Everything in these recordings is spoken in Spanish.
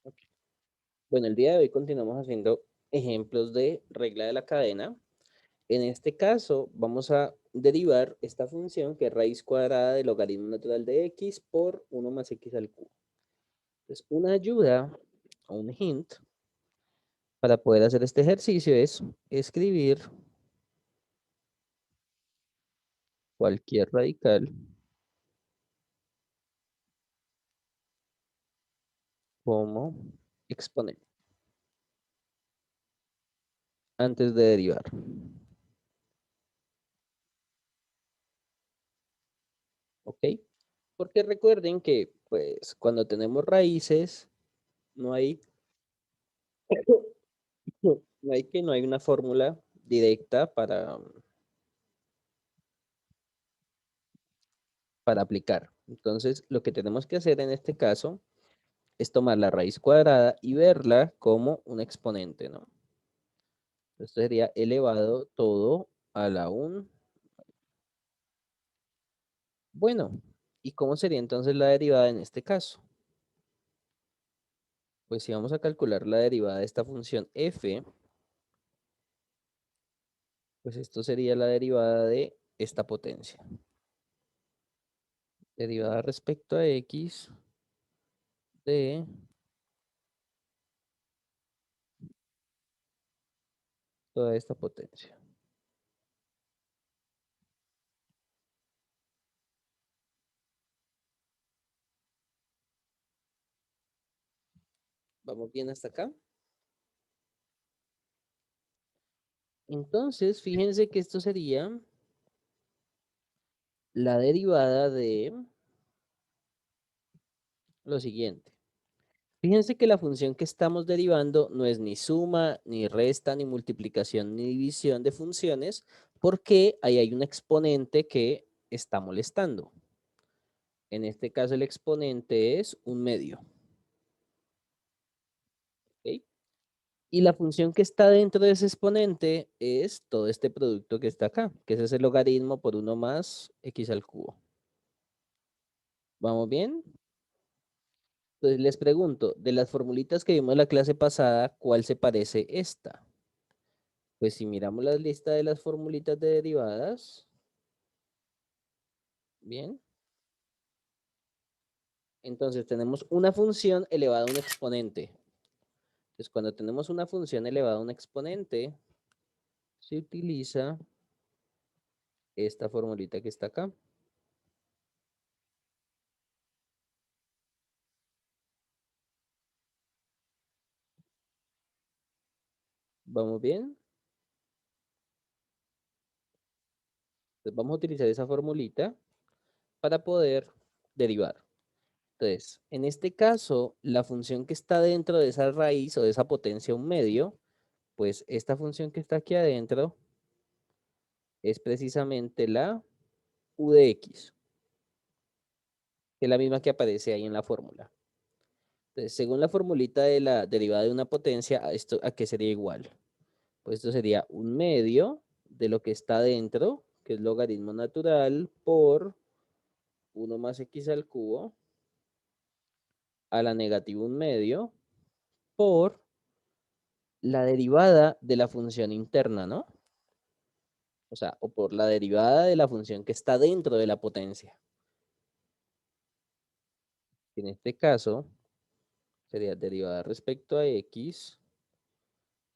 Ok. Bueno, el día de hoy continuamos haciendo ejemplos de regla de la cadena. En este caso, vamos a derivar esta función que es raíz cuadrada del logaritmo natural de x por 1 más x al cubo. Entonces, una ayuda o un hint para poder hacer este ejercicio es escribir cualquier radical como exponente antes de derivar. ¿Ok? Porque recuerden que, pues, cuando tenemos raíces, no hay no hay una fórmula directa para aplicar. Entonces, lo que tenemos que hacer en este caso es tomar la raíz cuadrada y verla como un exponente, ¿no? Esto sería elevado todo a la 1. Bueno, ¿y cómo sería entonces la derivada en este caso? Pues si vamos a calcular la derivada de esta función f, pues esto sería la derivada de esta potencia. Derivada respecto a x de toda esta potencia. ¿Vamos bien hasta acá? Entonces, fíjense que esto sería la derivada de lo siguiente. Fíjense que la función que estamos derivando no es ni suma, ni resta, ni multiplicación, ni división de funciones, porque ahí hay un exponente que está molestando. En este caso, el exponente es un medio. ¿Ok? Y la función que está dentro de ese exponente es todo este producto que está acá, que ese es el logaritmo por 1 más x al cubo. ¿Vamos bien? Entonces les pregunto, de las formulitas que vimos en la clase pasada, ¿cuál se parece esta? Pues si miramos la lista de las formulitas de derivadas, bien, entonces tenemos una función elevada a un exponente. Entonces cuando tenemos una función elevada a un exponente, se utiliza esta formulita que está acá. ¿Vamos bien? Entonces vamos a utilizar esa formulita para poder derivar. Entonces, en este caso, la función que está dentro de esa raíz o de esa potencia un medio, pues esta función que está aquí adentro es precisamente la u de x, que es la misma que aparece ahí en la fórmula. Entonces, según la formulita de la derivada de una potencia, ¿a qué sería igual? Pues esto sería un medio de lo que está dentro, que es logaritmo natural, por 1 más x al cubo a la negativa un medio por la derivada de la función interna, ¿no? O sea, o por la derivada de la función que está dentro de la potencia. En este caso, sería derivada respecto a x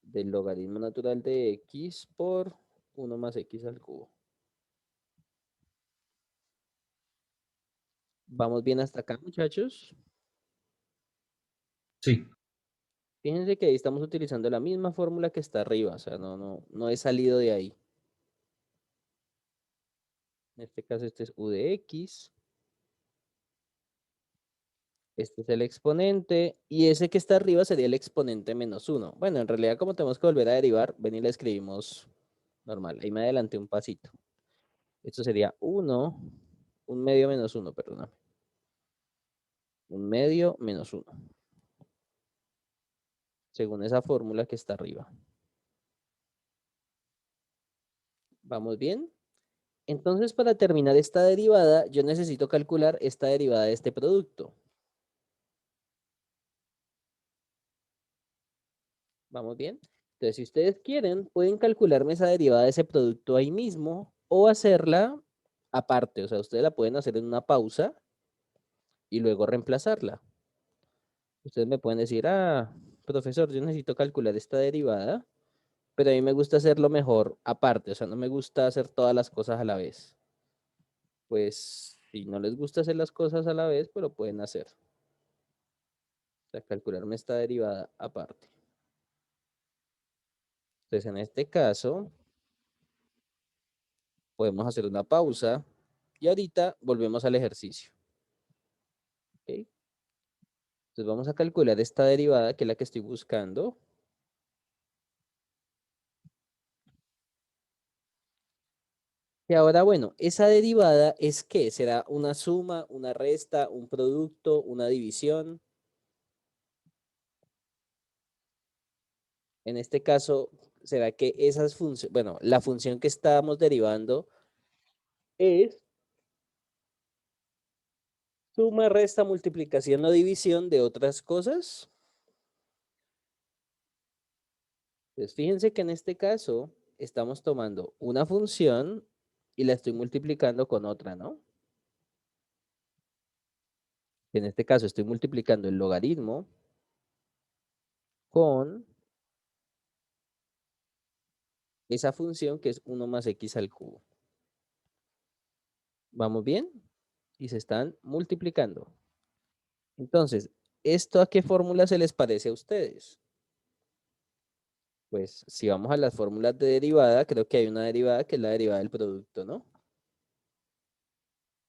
del logaritmo natural de x por 1 más x al cubo. ¿Vamos bien hasta acá, muchachos? Sí, Fíjense que ahí estamos utilizando la misma fórmula que está arriba, o sea, no he salido de ahí. En este caso, este es u de x, este es el exponente, y ese que está arriba sería el exponente menos 1. Bueno, en realidad, como tenemos que volver a derivar, ven y la escribimos normal. Ahí me adelanté un pasito. Esto sería 1, un medio menos 1, perdóname. Un medio menos 1, según esa fórmula que está arriba. ¿Vamos bien? Entonces, para terminar esta derivada, yo necesito calcular esta derivada de este producto. ¿Vamos bien? Entonces, si ustedes quieren, pueden calcularme esa derivada de ese producto ahí mismo o hacerla aparte. O sea, ustedes la pueden hacer en una pausa y luego reemplazarla. Ustedes me pueden decir, profesor, yo necesito calcular esta derivada, pero a mí me gusta hacerlo mejor aparte. O sea, no me gusta hacer todas las cosas a la vez. Pues, si no les gusta hacer las cosas a la vez, pues lo pueden hacer. O sea, calcularme esta derivada aparte. Entonces, en este caso, podemos hacer una pausa y ahorita volvemos al ejercicio. ¿Ok? Entonces vamos a calcular esta derivada, que es la que estoy buscando. Y ahora, bueno, esa derivada es ¿qué? ¿Será una suma, una resta, un producto, una división? En este caso, ¿será que esas funciones, bueno, la función que estábamos derivando es suma, resta, multiplicación o división de otras cosas? Pues fíjense que en este caso estamos tomando una función y la estoy multiplicando con otra, ¿no? En este caso estoy multiplicando el logaritmo con esa función que es 1 más x al cubo. ¿Vamos bien? Y se están multiplicando. Entonces, ¿esto a qué fórmula se les parece a ustedes? Pues si vamos a las fórmulas de derivada, creo que hay una derivada que es la derivada del producto, ¿no?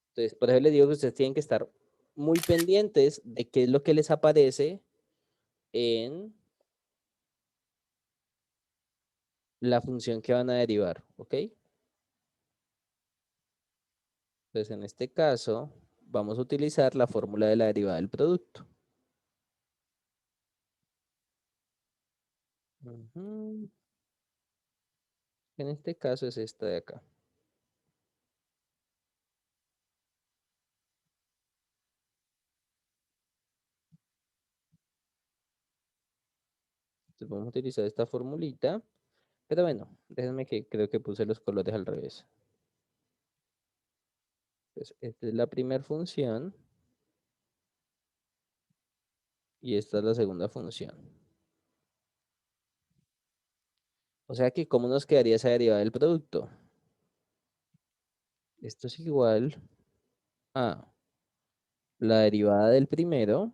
Entonces, por eso les digo que ustedes tienen que estar muy pendientes de qué es lo que les aparece en la función que van a derivar, ¿ok? Entonces, en este caso, vamos a utilizar la fórmula de la derivada del producto. Ujú. En este caso es esta de acá. Entonces, vamos a utilizar esta formulita. Pero bueno, déjenme que creo que puse los colores al revés. Entonces, esta es la primera función y esta es la segunda función. O sea que, ¿cómo nos quedaría esa derivada del producto? Esto es igual a la derivada del primero,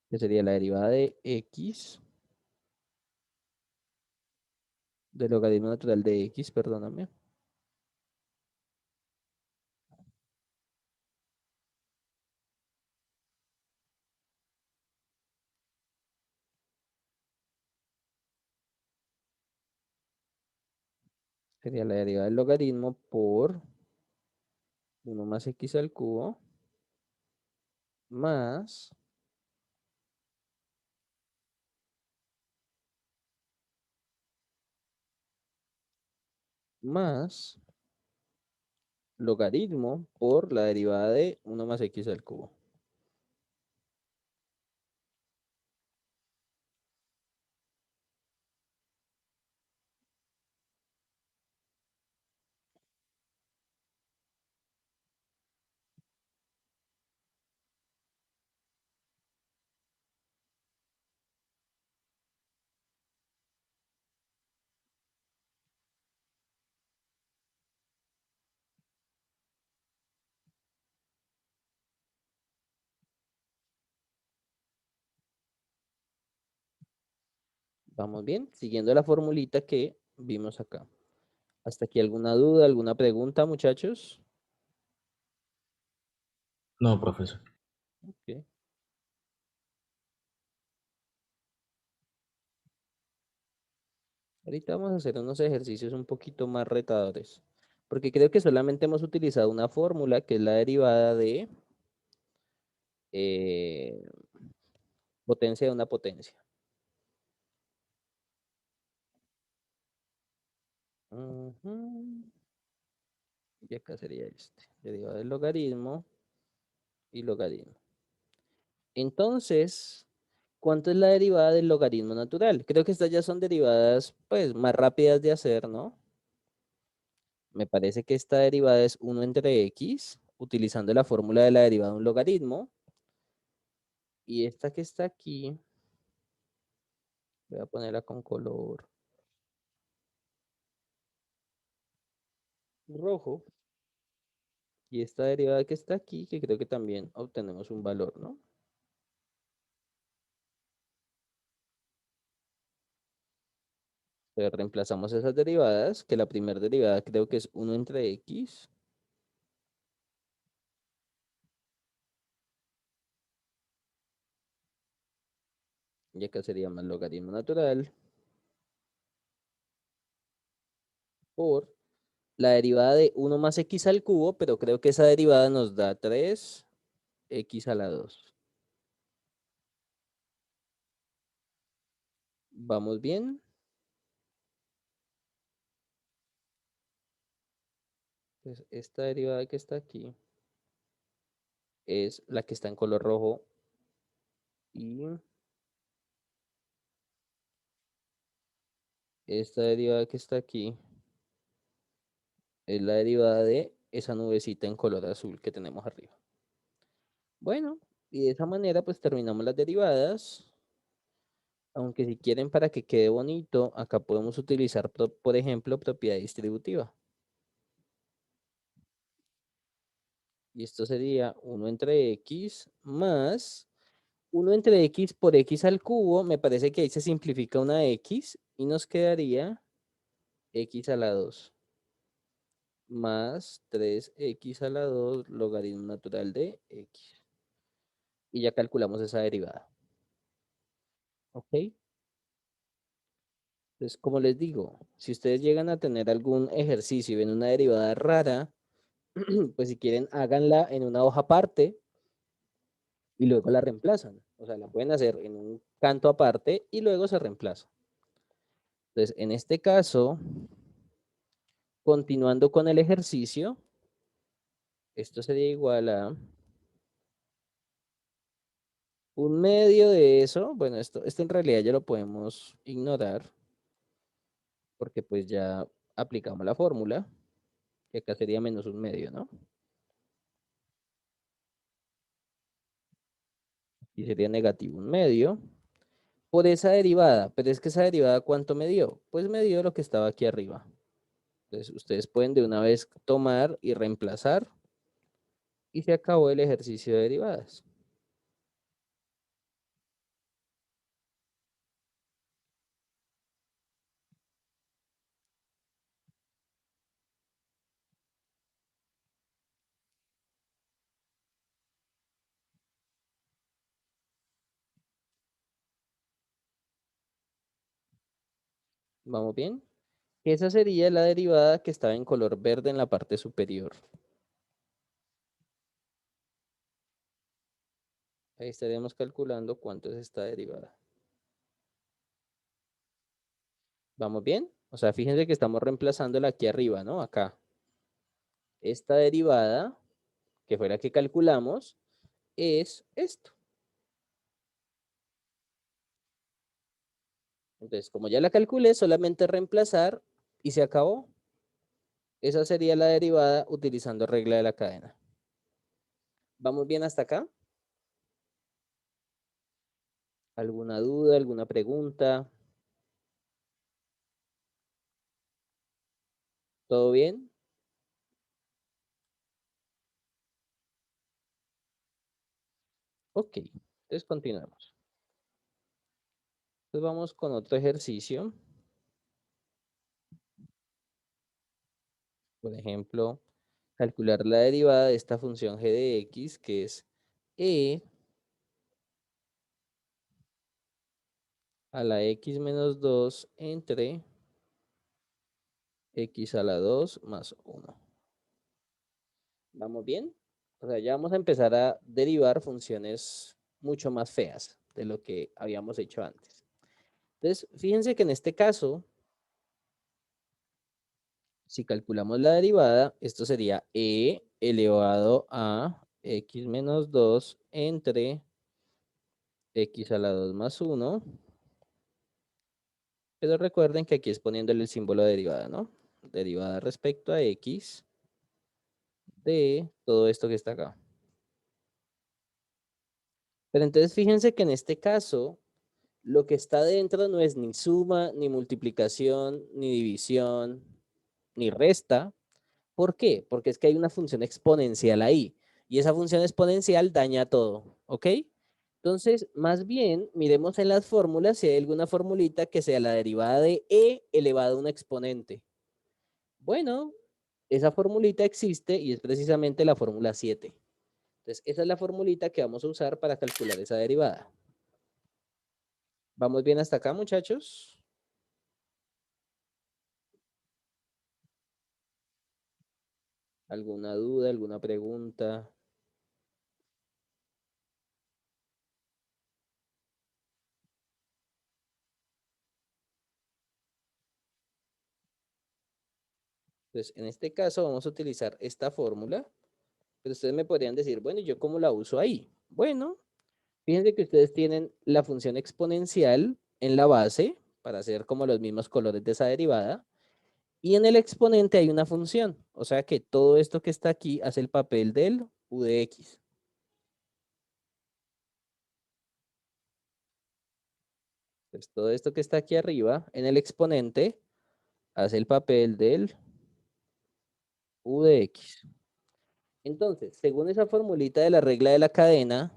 que sería la derivada de x, del logaritmo natural de x, perdóname, sería la derivada del logaritmo por 1 más x al cubo, más, más logaritmo por la derivada de 1 más x al cubo. Vamos bien, siguiendo la formulita que vimos acá. ¿Hasta aquí alguna duda, alguna pregunta, muchachos? No, profesor. Ok. Ahorita vamos a hacer unos ejercicios un poquito más retadores, porque creo que solamente hemos utilizado una fórmula que es la derivada de eh, potencia de una potencia. Ujú. Y acá sería este, derivada del logaritmo y logaritmo. Entonces, ¿cuánto es la derivada del logaritmo natural? Creo que estas ya son derivadas, pues, más rápidas de hacer, ¿no? Me parece que esta derivada es 1 entre x, utilizando la fórmula de la derivada de un logaritmo. Y esta que está aquí, voy a ponerla con color rojo. Y esta derivada que está aquí, que creo que también obtenemos un valor, ¿no? Entonces reemplazamos esas derivadas, que la primera derivada creo que es 1 entre x, y acá sería más logaritmo natural, por la derivada de 1 más x al cubo, pero creo que esa derivada nos da 3x a la 2. ¿Vamos bien? Pues esta derivada que está aquí es la que está en color rojo y esta derivada que está aquí es la derivada de esa nubecita en color azul que tenemos arriba. Bueno, y de esa manera pues terminamos las derivadas. Aunque si quieren para que quede bonito, acá podemos utilizar, por ejemplo, propiedad distributiva. Y esto sería 1 entre x más 1 entre x por x al cubo. Me parece que ahí se simplifica una x y nos quedaría x a la 2 más 3x a la 2 logaritmo natural de x. Y ya calculamos esa derivada. ¿Ok? Entonces, como les digo, si ustedes llegan a tener algún ejercicio y ven una derivada rara, pues si quieren, háganla en una hoja aparte y luego la reemplazan. O sea, la pueden hacer en un canto aparte y luego se reemplaza. Entonces, en este caso, continuando con el ejercicio, esto sería igual a un medio de eso. Bueno, esto en realidad ya lo podemos ignorar porque pues ya aplicamos la fórmula, que acá sería menos un medio, ¿no? Y sería negativo un medio por esa derivada. Pero es que esa derivada, ¿cuánto me dio? Pues me dio lo que estaba aquí arriba. Entonces, ustedes pueden de una vez tomar y reemplazar y se acabó el ejercicio de derivadas. ¿Vamos bien? Esa sería la derivada que estaba en color verde en la parte superior. Ahí estaríamos calculando cuánto es esta derivada. ¿Vamos bien? O sea, fíjense que estamos reemplazándola aquí arriba, ¿no? Acá. Esta derivada, que fue la que calculamos, es esto. Entonces, como ya la calculé, solamente reemplazar y se acabó. Esa sería la derivada utilizando regla de la cadena. ¿Vamos bien hasta acá? ¿Alguna duda, alguna pregunta? ¿Todo bien? Ok, entonces continuamos. Entonces vamos con otro ejercicio. Por ejemplo, calcular la derivada de esta función g de x, que es e a la x menos 2 entre x a la 2 más 1. ¿Vamos bien? O sea, ya vamos a empezar a derivar funciones mucho más feas de lo que habíamos hecho antes. Entonces, fíjense que en este caso, si calculamos la derivada, esto sería e elevado a x menos 2 entre X a la 2 más 1. Pero recuerden que aquí es poniéndole el símbolo de derivada, ¿no? Derivada respecto a X de todo esto que está acá. Pero entonces fíjense que en este caso, lo que está dentro no es ni suma, ni multiplicación, ni división, ni resta. ¿Por qué? Porque es que hay una función exponencial ahí. Y esa función exponencial daña todo, ¿ok? Entonces, más bien, miremos en las fórmulas si hay alguna formulita que sea la derivada de e elevado a un exponente. Bueno, esa formulita existe y es precisamente la fórmula 7. Entonces, esa es la formulita que vamos a usar para calcular esa derivada. ¿Vamos bien hasta acá, muchachos? ¿Alguna duda, alguna pregunta? Entonces, en este caso vamos a utilizar esta fórmula, pero ustedes me podrían decir, bueno, ¿yo cómo la uso ahí? Bueno, fíjense que ustedes tienen la función exponencial en la base para hacer como los mismos colores de esa derivada. Y en el exponente hay una función. O sea que todo esto que está aquí hace el papel del u de x. Pues todo esto que está aquí arriba en el exponente hace el papel del u de x. Entonces, según esa formulita de la regla de la cadena,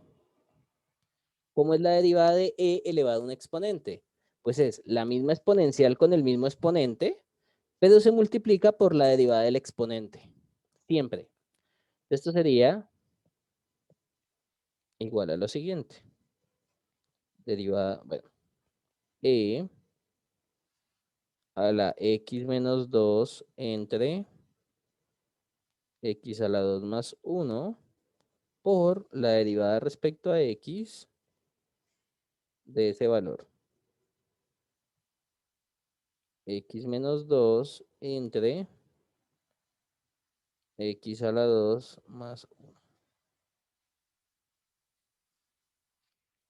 ¿cómo es la derivada de e elevado a un exponente? Pues es la misma exponencial con el mismo exponente, pero se multiplica por la derivada del exponente. Siempre. Esto sería igual a lo siguiente. Derivada, bueno, e a la x menos 2 entre x a la 2 más 1 por la derivada respecto a x de ese valor. X menos 2 entre x a la 2 más 1.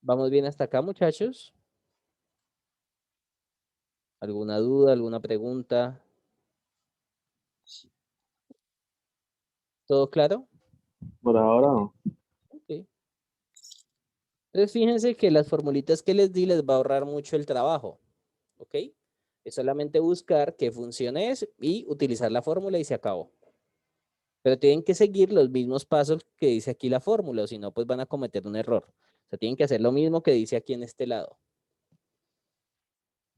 ¿Vamos bien hasta acá, muchachos? ¿Alguna duda, alguna pregunta? ¿Todo claro? Por ahora no. Ok. Entonces fíjense que las formulitas que les di les va a ahorrar mucho el trabajo. ¿Ok? Es solamente buscar qué función es y utilizar la fórmula y se acabó. Pero tienen que seguir los mismos pasos que dice aquí la fórmula, o si no, pues van a cometer un error. O sea, tienen que hacer lo mismo que dice aquí en este lado.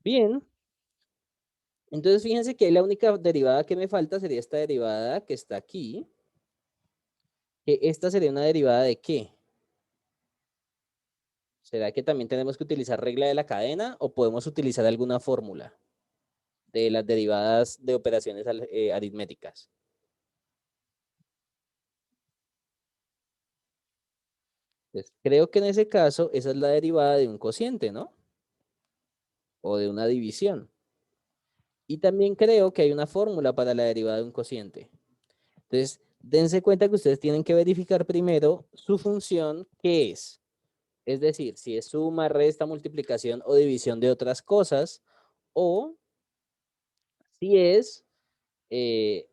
Bien, entonces fíjense que la única derivada que me falta sería esta derivada que está aquí. Que esta sería una derivada de ¿qué? ¿Será que también tenemos que utilizar regla de la cadena o podemos utilizar alguna fórmula de las derivadas de operaciones aritméticas? Pues creo que en ese caso esa es la derivada de un cociente, ¿no? O de una división. Y también creo que hay una fórmula para la derivada de un cociente. Entonces, dense cuenta que ustedes tienen que verificar primero su función, ¿qué es? Es decir, si es suma, resta, multiplicación o división de otras cosas, o si es eh,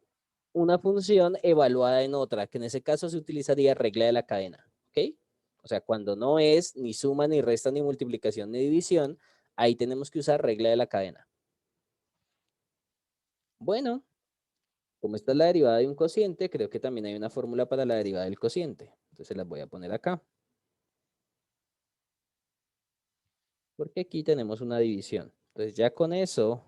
una función evaluada en otra, que en ese caso se utilizaría regla de la cadena, ¿ok? O sea, cuando no es ni suma, ni resta, ni multiplicación, ni división, ahí tenemos que usar regla de la cadena. Bueno, como esta es la derivada de un cociente, creo que también hay una fórmula para la derivada del cociente. Entonces las voy a poner acá. Porque aquí tenemos una división. Entonces ya con eso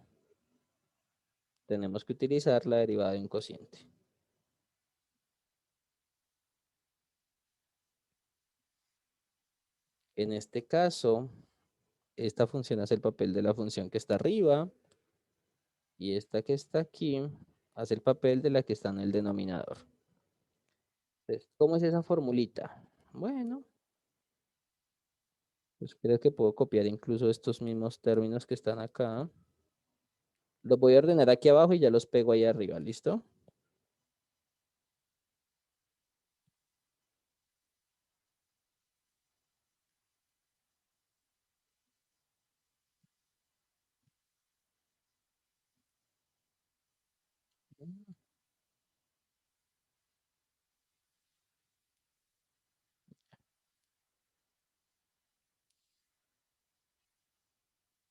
tenemos que utilizar la derivada de un cociente. En este caso, esta función hace el papel de la función que está arriba y esta que está aquí hace el papel de la que está en el denominador. Entonces, ¿cómo es esa formulita? Bueno, pues creo que puedo copiar incluso estos mismos términos que están acá. Los voy a ordenar aquí abajo y ya los pego ahí arriba, ¿listo?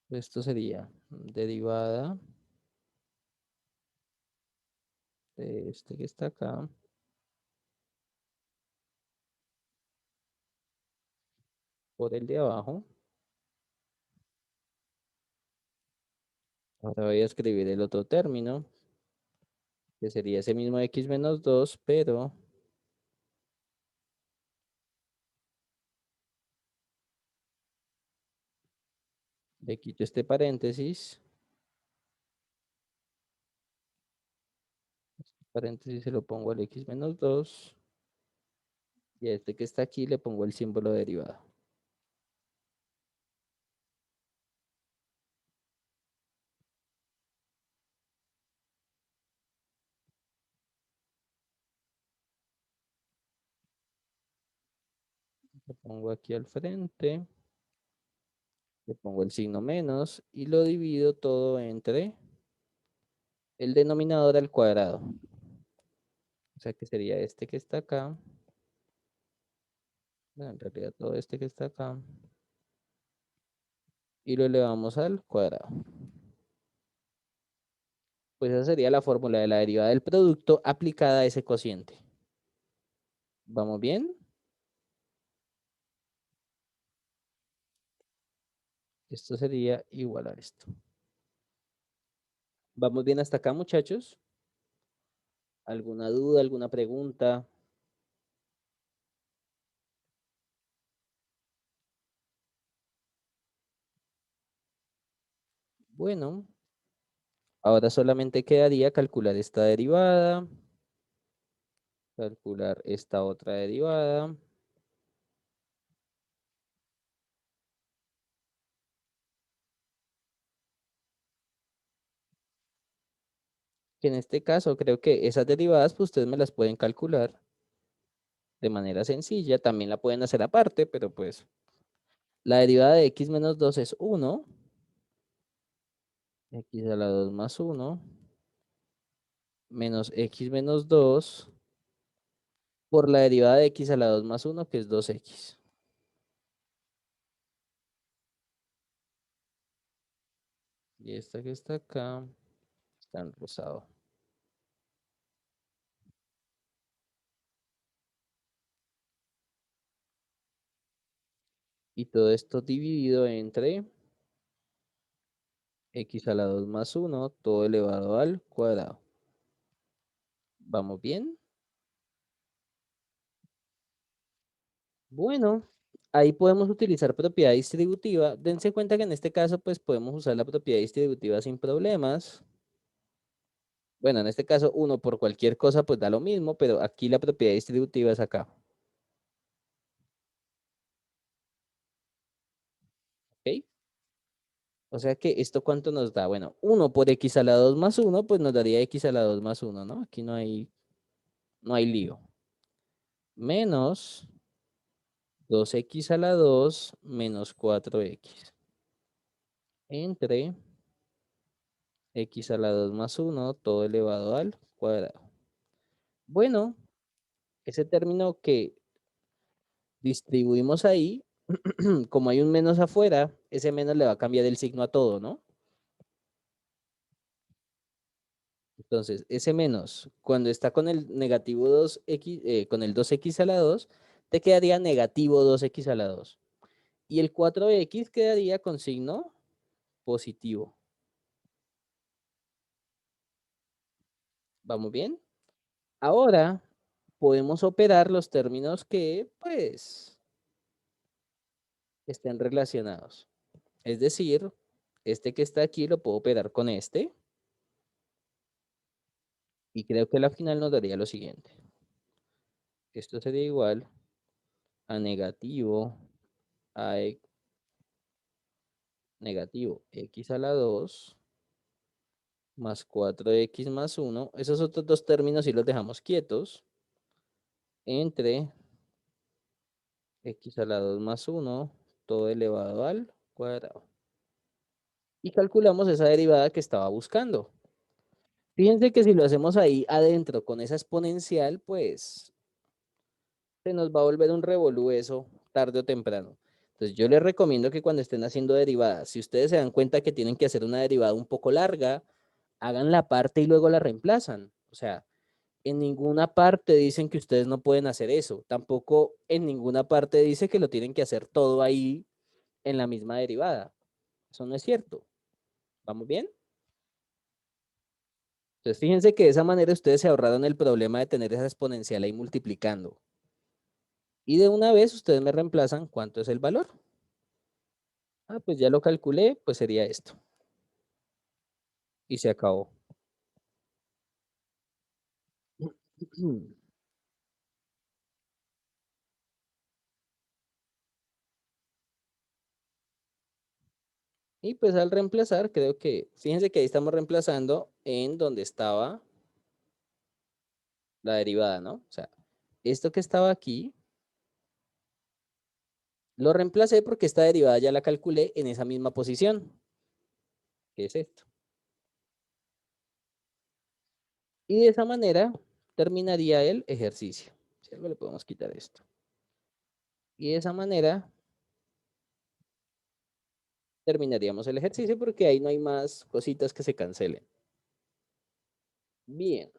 Esto sería derivada de este que está acá por el de abajo. Ahora voy a escribir el otro término, que sería ese mismo x menos 2, pero le quito este paréntesis. Paréntesis se lo pongo al x menos 2. Y a este que está aquí le pongo el símbolo derivado. Lo pongo aquí al frente. Le pongo el signo menos y lo divido todo entre el denominador al cuadrado. O sea que sería este que está acá. Bueno, en realidad todo este que está acá. Y lo elevamos al cuadrado. Pues esa sería la fórmula de la derivada del producto aplicada a ese cociente. ¿Vamos bien? Esto sería igual a esto. ¿Vamos bien hasta acá, muchachos? ¿Alguna duda, alguna pregunta? Bueno, ahora solamente quedaría calcular esta derivada, calcular esta otra derivada, que en este caso creo que esas derivadas pues ustedes me las pueden calcular de manera sencilla, también la pueden hacer aparte, pero pues la derivada de x menos 2 es 1, x a la 2 más 1, menos x menos 2 por la derivada de x a la 2 más 1, que es 2x. Y esta que está acá está en rosado. Y todo esto dividido entre x a la 2 más 1, todo elevado al cuadrado. ¿Vamos bien? Bueno, ahí podemos utilizar propiedad distributiva. Dense cuenta que en este caso, pues podemos usar la propiedad distributiva sin problemas. Bueno, en este caso, uno por cualquier cosa, pues da lo mismo, pero aquí la propiedad distributiva es acá. ¿Ok? O sea que esto cuánto nos da. Bueno, uno por x a la 2 más uno, pues nos daría x a la 2 más uno, ¿no? Aquí no hay lío. Menos 2x a la 2 menos 4x. Entre x a la 2 más uno, todo elevado al cuadrado. Bueno, ese término que distribuimos ahí, como hay un menos afuera, ese menos le va a cambiar el signo a todo, ¿no? Entonces, ese menos, cuando está con el negativo 2x, con el 2x a la 2, te quedaría negativo 2x a la 2. Y el 4x quedaría con signo positivo. ¿Vamos bien? Ahora podemos operar los términos que, pues, estén relacionados. Es decir, este que está aquí lo puedo operar con este. Y creo que la final nos daría lo siguiente. Esto sería igual a negativo negativo x a la 2 más 4x más 1. Esos otros dos términos si los dejamos quietos. Entre x a la 2 más 1, todo elevado al cuadrado. Y calculamos esa derivada que estaba buscando. Fíjense que si lo hacemos ahí adentro con esa exponencial, pues se nos va a volver un revolú eso tarde o temprano. Entonces yo les recomiendo que cuando estén haciendo derivadas, si ustedes se dan cuenta que tienen que hacer una derivada un poco larga, hagan la parte y luego la reemplazan. O sea, en ninguna parte dicen que ustedes no pueden hacer eso. Tampoco en ninguna parte dice que lo tienen que hacer todo ahí en la misma derivada. Eso no es cierto. ¿Vamos bien? Entonces fíjense que de esa manera ustedes se ahorraron el problema de tener esa exponencial ahí multiplicando. Y de una vez ustedes me reemplazan cuánto es el valor. Ah, pues ya lo calculé, pues sería esto. Y se acabó. Y pues al reemplazar, creo que, fíjense que ahí estamos reemplazando en donde estaba la derivada, ¿no? O sea, esto que estaba aquí, lo reemplacé porque esta derivada ya la calculé en esa misma posición, que es esto. Y de esa manera terminaría el ejercicio. Si algo le podemos quitar esto. Y de esa manera terminaríamos el ejercicio porque ahí no hay más cositas que se cancelen. Bien.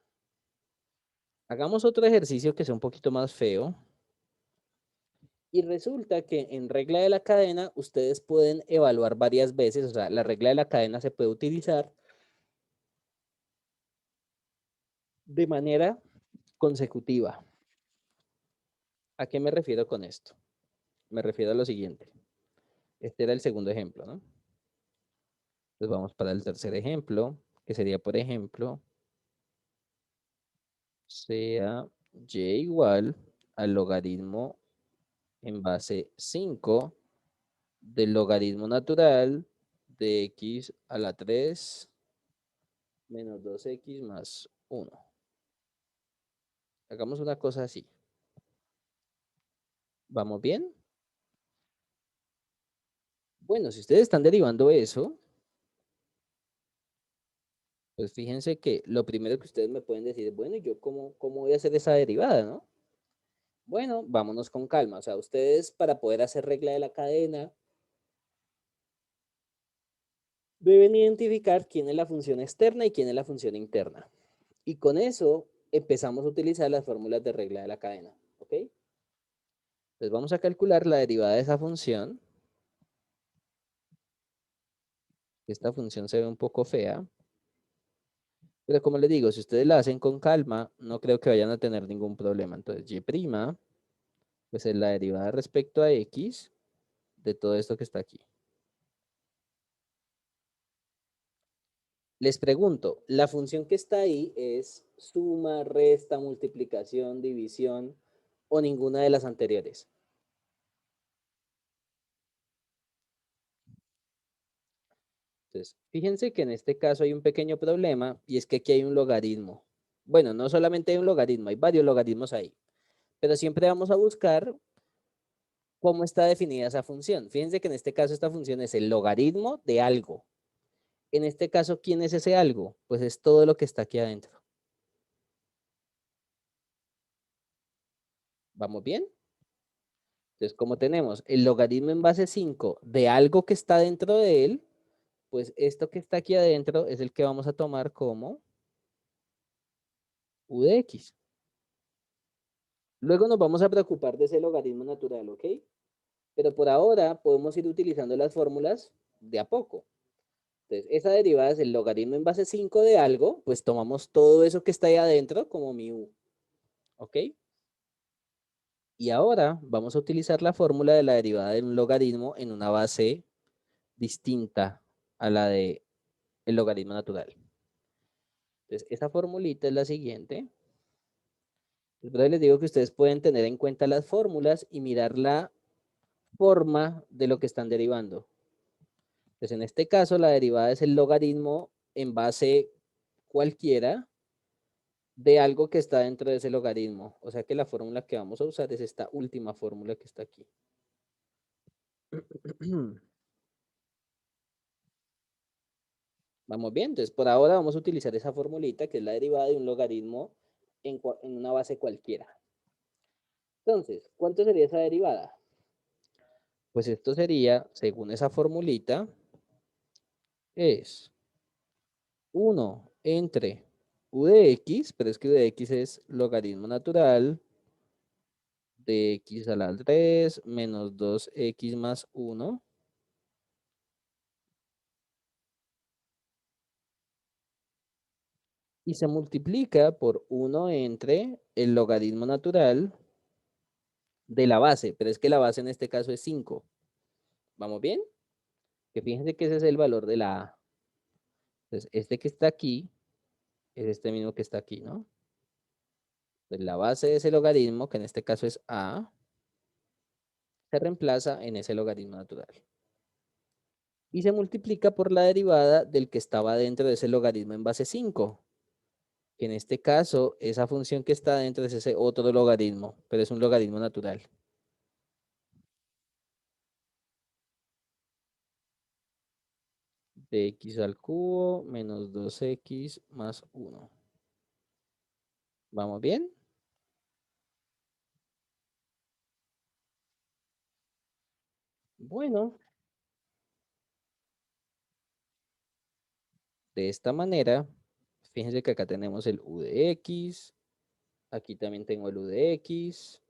Hagamos otro ejercicio que sea un poquito más feo. Y resulta que en regla de la cadena ustedes pueden evaluar varias veces, o sea, la regla de la cadena se puede utilizar de manera consecutiva. ¿A qué me refiero con esto? Me refiero a lo siguiente. Este era el segundo ejemplo, ¿no? Entonces vamos para el tercer ejemplo, que sería, por ejemplo, sea y igual al logaritmo en base 5 del logaritmo natural de x a la 3 menos 2x más 1. Hagamos una cosa así. ¿Vamos bien? Bueno, si ustedes están derivando eso, pues fíjense que lo primero que ustedes me pueden decir es, bueno, ¿y yo cómo voy a hacer esa derivada, no? Bueno, vámonos con calma. O sea, ustedes para poder hacer regla de la cadena deben identificar quién es la función externa y quién es la función interna. Y con eso empezamos a utilizar las fórmulas de regla de la cadena. ¿Ok? Entonces vamos a calcular la derivada de esa función. Esta función se ve un poco fea. Pero como les digo, si ustedes la hacen con calma, no creo que vayan a tener ningún problema. Entonces, y', pues es la derivada respecto a x de todo esto que está aquí. Les pregunto, ¿la función que está ahí es suma, resta, multiplicación, división o ninguna de las anteriores? Entonces, fíjense que en este caso hay un pequeño problema y es que aquí hay un logaritmo. Bueno, no solamente hay un logaritmo, hay varios logaritmos ahí. Pero siempre vamos a buscar cómo está definida esa función. Fíjense que en este caso esta función es el logaritmo de algo. En este caso, ¿quién es ese algo? Pues es todo lo que está aquí adentro. ¿Vamos bien? Entonces, como tenemos el logaritmo en base 5 de algo que está dentro de él, pues esto que está aquí adentro es el que vamos a tomar como u de x. Luego nos vamos a preocupar de ese logaritmo natural, ¿ok? Pero por ahora podemos ir utilizando las fórmulas de a poco. Entonces, esa derivada es el logaritmo en base 5 de algo, pues tomamos todo eso que está ahí adentro como mi u, ¿ok? Y ahora vamos a utilizar la fórmula de la derivada de un logaritmo en una base distinta a la de el logaritmo natural. Entonces, esta formulita es la siguiente. Después les digo que ustedes pueden tener en cuenta las fórmulas y mirar la forma de lo que están derivando. Entonces, en este caso, la derivada es el logaritmo en base cualquiera de algo que está dentro de ese logaritmo. O sea que la fórmula que vamos a usar es esta última fórmula que está aquí. Vamos bien, entonces por ahora vamos a utilizar esa formulita que es la derivada de un logaritmo en una base cualquiera. Entonces, ¿cuánto sería esa derivada? Pues esto sería, según esa formulita, es 1 entre u de x, pero es que u de x es logaritmo natural de x a la 3 menos 2x más 1. Y se multiplica por 1 entre el logaritmo natural de la base, pero es que la base en este caso es 5. ¿Vamos bien? Que fíjense que ese es el valor de la a. Entonces, este que está aquí es este mismo que está aquí, ¿no? Pues la base de ese logaritmo, que en este caso es a, se reemplaza en ese logaritmo natural. Y se multiplica por la derivada del que estaba dentro de ese logaritmo en base 5, que en este caso, esa función que está dentro es ese otro logaritmo, pero es un logaritmo natural. De x al cubo menos 2x más 1. ¿Vamos bien? Bueno, de esta manera, fíjense que acá tenemos el u de x, aquí también tengo el u de x,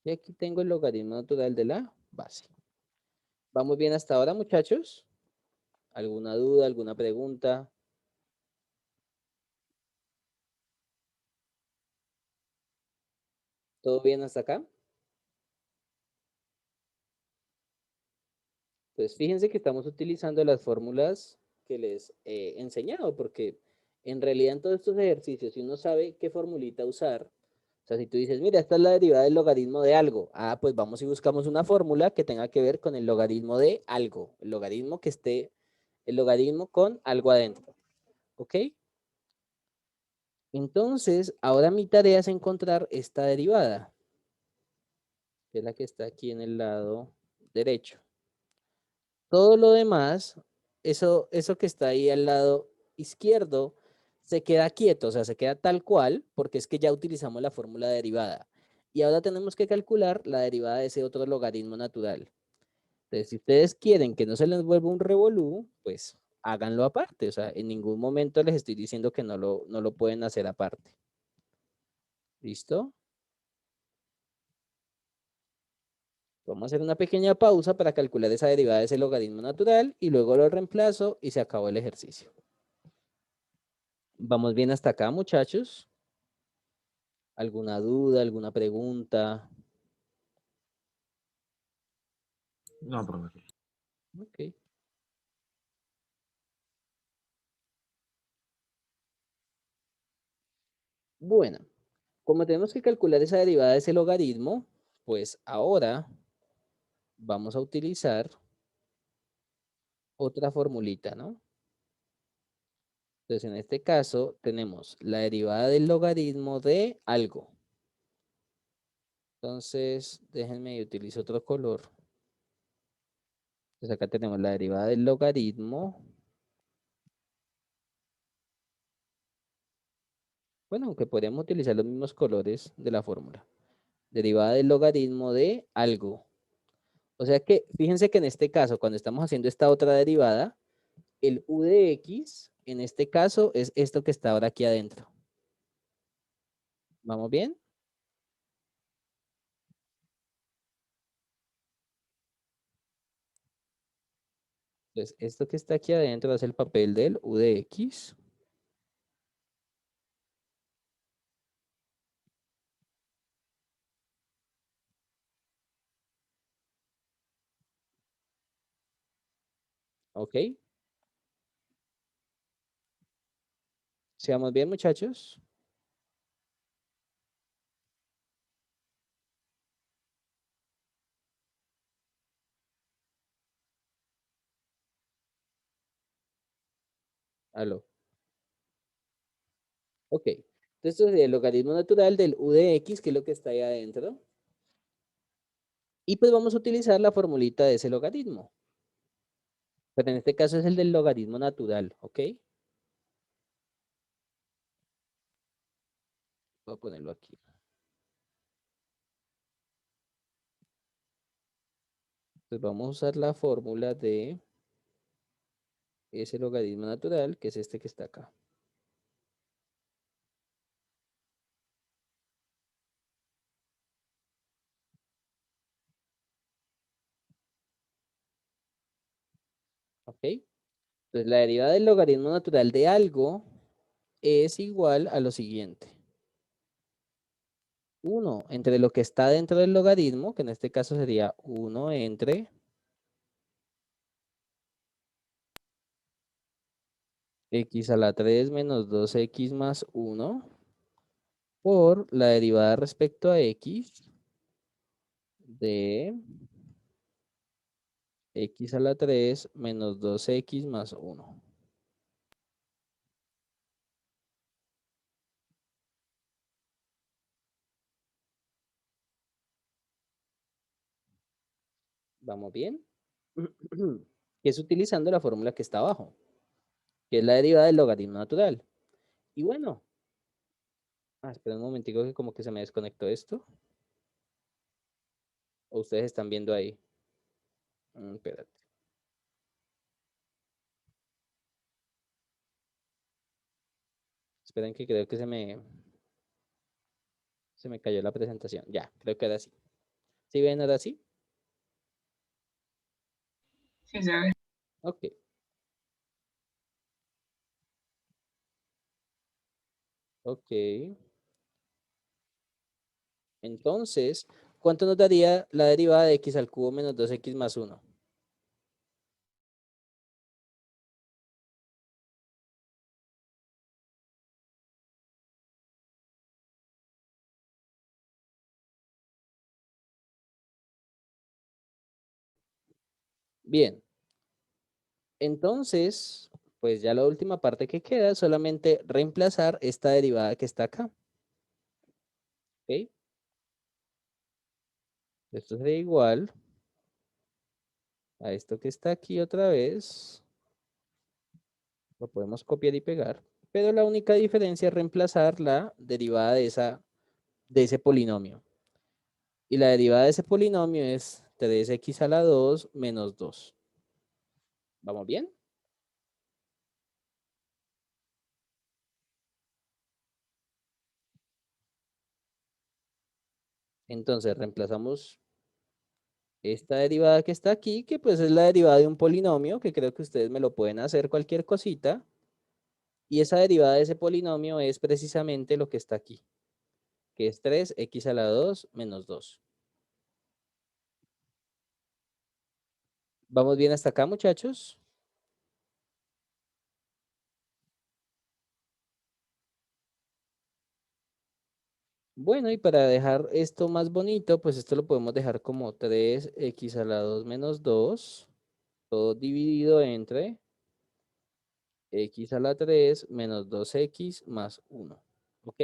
y aquí tengo el logaritmo natural de la base. ¿Vamos bien hasta ahora, muchachos? ¿Alguna duda, alguna pregunta? ¿Todo bien hasta acá? Pues fíjense que estamos utilizando las fórmulas que les he enseñado, porque en realidad en todos estos ejercicios, si uno sabe qué formulita usar, o sea, si tú dices, mira, esta es la derivada del logaritmo de algo, pues vamos y buscamos una fórmula que tenga que ver con el logaritmo de algo, el logaritmo que esté, el logaritmo con algo adentro, ¿ok? Entonces, ahora mi tarea es encontrar esta derivada, que es la que está aquí en el lado derecho. Todo lo demás, eso que está ahí al lado izquierdo, se queda quieto, o sea, se queda tal cual, porque es que ya utilizamos la fórmula derivada. Y ahora tenemos que calcular la derivada de ese otro logaritmo natural. Entonces, si ustedes quieren que no se les vuelva un revolú, pues háganlo aparte. O sea, en ningún momento les estoy diciendo que no lo pueden hacer aparte. ¿Listo? Vamos a hacer una pequeña pausa para calcular esa derivada de ese logaritmo natural y luego lo reemplazo y se acabó el ejercicio. ¿Vamos bien hasta acá, muchachos? ¿Alguna duda, alguna pregunta? No, profesor. Ok. Bueno, como tenemos que calcular esa derivada de ese logaritmo, pues ahora vamos a utilizar otra formulita, ¿no? Entonces, en este caso, tenemos la derivada del logaritmo de algo. Entonces, déjenme y utilizo otro color. Entonces, acá tenemos la derivada del logaritmo. Bueno, aunque podríamos utilizar los mismos colores de la fórmula. Derivada del logaritmo de algo. O sea que, fíjense que en este caso, cuando estamos haciendo esta otra derivada, el u de x, en este caso, es esto que está ahora aquí adentro. ¿Vamos bien? Entonces, esto que está aquí adentro es el papel del u de x. ¿Ok? ¿Seamos bien, muchachos? Aló. Ok. Entonces, esto es el logaritmo natural del u de x, que es lo que está ahí adentro. Y pues vamos a utilizar la formulita de ese logaritmo. Pero en este caso es el del logaritmo natural, ¿ok? Voy a ponerlo aquí. Entonces vamos a usar la fórmula de ese logaritmo natural, que es este que está acá. ¿Ok? Entonces la derivada del logaritmo natural de algo es igual a lo siguiente. 1 entre lo que está dentro del logaritmo, que en este caso sería 1 entre x a la 3 menos 2x más 1 por la derivada respecto a x de x a la 3 menos 2x más 1. ¿Vamos bien? Que es utilizando la fórmula que está abajo, que es la derivada del logaritmo natural. Y bueno, espera un momentico que como que se me desconectó esto. ¿O ustedes están viendo ahí? Espérate. Esperen que creo que se me cayó la presentación. Ya, creo que ahora sí. ¿Sí ven ahora sí? Sí, se ve. Ok, ok. Entonces, ¿cuánto nos daría la derivada de x al cubo menos 2x más 1? Bien, entonces, pues ya la última parte que queda es solamente reemplazar esta derivada que está acá. ¿Ok? Esto sería igual a esto que está aquí otra vez. Lo podemos copiar y pegar. Pero la única diferencia es reemplazar la derivada de ese polinomio. Y la derivada de ese polinomio es 3x a la 2 menos 2. ¿Vamos bien? Entonces reemplazamos esta derivada que está aquí, que pues es la derivada de un polinomio, que creo que ustedes me lo pueden hacer cualquier cosita. Y esa derivada de ese polinomio es precisamente lo que está aquí, que es 3x a la 2 menos 2. ¿Vamos bien hasta acá, muchachos? Bueno, y para dejar esto más bonito, pues esto lo podemos dejar como 3x a la 2 menos 2, todo dividido entre x a la 3 menos 2x más 1. ¿Ok?